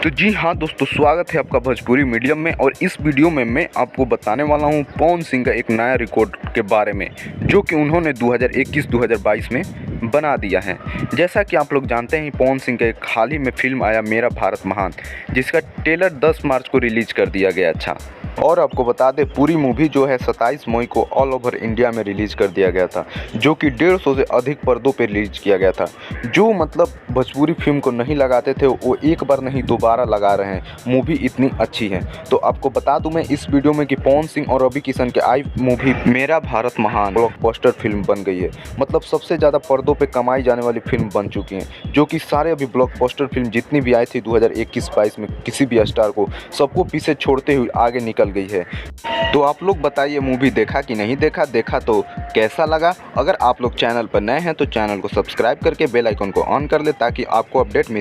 तो जी हाँ दोस्तों, स्वागत है आपका भोजपुरी मीडियम में। और इस वीडियो में मैं आपको बताने वाला हूँ पवन सिंह का एक नया रिकॉर्ड के बारे में, जो कि उन्होंने 2021-2022 में बना दिया है। जैसा कि आप लोग जानते हैं, पवन सिंह का एक हाल ही में फिल्म आया मेरा भारत महान, जिसका ट्रेलर 10 मार्च को रिलीज कर दिया गया था। और आपको बता दें, पूरी मूवी जो है 27 मई को ऑल ओवर इंडिया में रिलीज़ कर दिया गया था, जो कि 150 से अधिक पर्दों पे रिलीज किया गया था। जो मतलब भोजपुरी फिल्म को नहीं लगाते थे, वो एक बार नहीं दोबारा लगा रहे हैं। मूवी इतनी अच्छी है। तो आपको बता दूं मैं इस वीडियो में कि पवन सिंह और रवि किशन के आई मूवी मेरा भारत महान ब्लॉकबस्टर फिल्म बन गई है। मतलब सबसे ज़्यादा पर्दों पे कमाई जाने वाली फिल्म बन चुकी है, जो कि सारे अभी ब्लॉकबस्टर फिल्म जितनी भी आई थी 2021-22 में किसी भी स्टार को, सबको पीछे छोड़ते हुए आगे निकल गई है। तो आप लोग बताइए, मूवी देखा कि नहीं देखा? देखा तो कैसा लगा? अगर आप लोग चैनल पर नए हैं तो चैनल को सब्सक्राइब करके बेल आइकन को ऑन कर ले, ताकि आपको अपडेट मिल